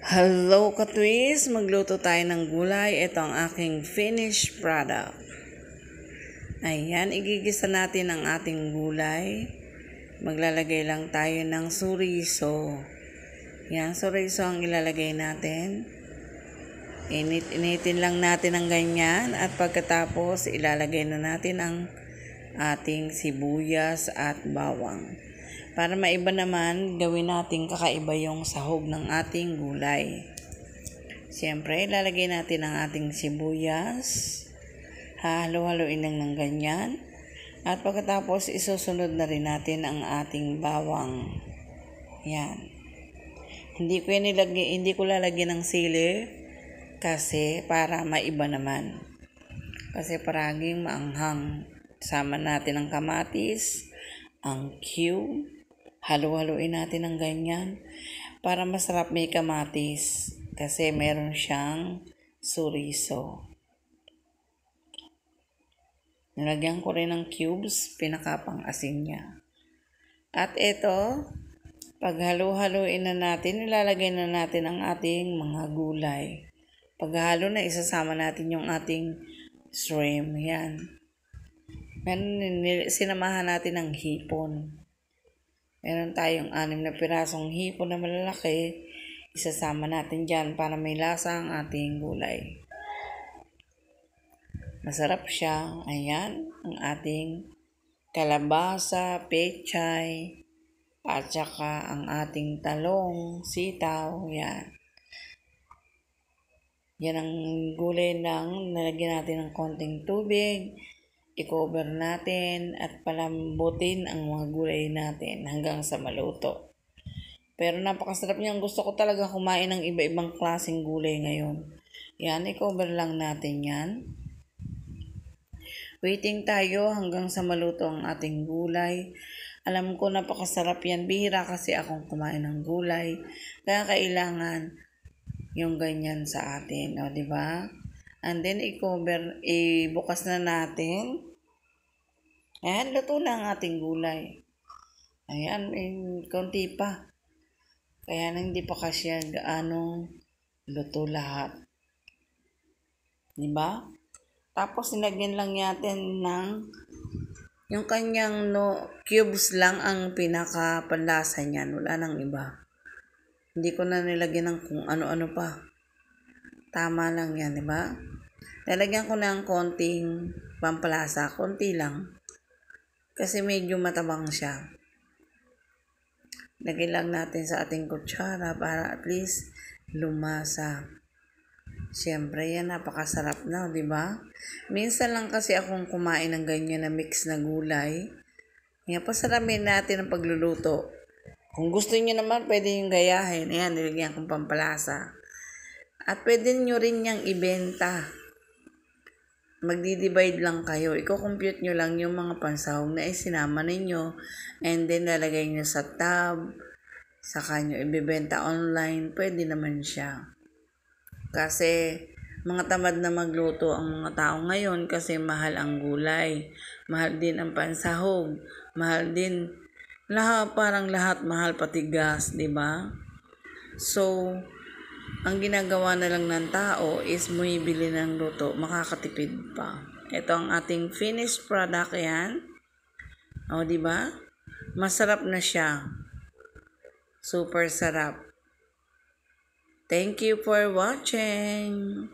Hello katwis! Magluto tayo ng gulay. Ito ang aking finished product. Ayan, igigisa natin ang ating gulay. Maglalagay lang tayo ng suriso. Yan, suriso ang ilalagay natin. Initin lang natin ang ganyan at pagkatapos ilalagay na natin ang ating sibuyas at bawang. Para maiba naman, gawin natin kakaiba yung sahog ng ating gulay. Siyempre, ilalagay natin ang ating sibuyas. Hahalo-haloin lang ng ganyan. At pagkatapos, isusunod na rin natin ang ating bawang. Yan. Hindi ko lalagyan ng sili kasi para maiba naman. Kasi paraging maanghang. Sama natin ang kamatis, ang cube. Halo-haloin natin ng ganyan para masarap may kamatis kasi meron siyang suriso. Nilagyan ko rin ng cubes, pinakapang asin niya. At ito, pag halo-haloin na natin, ilalagay na natin ang ating mga gulay. Pag halo na, isasama natin yung ating shrimp. Yan. Sinamahan natin ng hipon. Meron tayong 6 na pirasong hipon na malalaki. Isasama natin dyan para may lasa ang ating gulay. Masarap siya. Ayan, ang ating kalabasa, pechay, at saka ang ating talong, sitaw. Yan. Yan ang gulay lang. Nalagyan natin ng konting tubig. I-cover natin at palambutin ang mga gulay natin hanggang sa maluto. Pero napakasarap niyan. Gusto ko talaga kumain ng iba-ibang klaseng gulay ngayon. Yan, i-cover lang natin yan. Waiting tayo hanggang sa maluto ang ating gulay. Alam ko napakasarap yan. Bihira kasi akong kumain ng gulay. Kaya kailangan yung ganyan sa atin. O, diba? And then, ibukas na natin. Ayan, luto na ang ating gulay. Ayan, konti pa. Kaya hindi pa kasi gaano luto lahat. Diba? Tapos, nilagyan lang natin ng yung kanyang cubes lang ang pinaka-panlasa niyan. Wala nang iba. Hindi ko na nilagyan ng kung ano-ano pa. Tama lang yan, diba? Lalagyan ko ng konting pampalasa. Konti lang. Kasi medyo matabang siya. Lagyan lang natin sa ating kutsara para at least lumasa. Siyempre, yan napakasarap na, di ba? Minsan lang kasi akong kumain ng ganyan na mix na gulay. Yan, pasaramin natin ang pagluluto. Kung gusto niyo naman, pwede yung gayahin. Ayan, nilagyan kong pampalasa. At pwede nyo rin niyang ibenta. Magdi-divide lang kayo. Iko-compute nyo lang yung mga pansahog na isinama ninyo. And then, lalagay nyo sa tab. Saka nyo ibibenta online. Pwede naman siya. Kasi, mga tamad na magluto ang mga tao ngayon kasi mahal ang gulay. Mahal din ang pansahog. Mahal din parang lahat mahal pati gas, di ba? So, ang ginagawa na lang ng tao is bumibili ng luto, makakatipid pa. Ito ang ating finished product yan. O, di ba? Masarap na siya. Super sarap. Thank you for watching.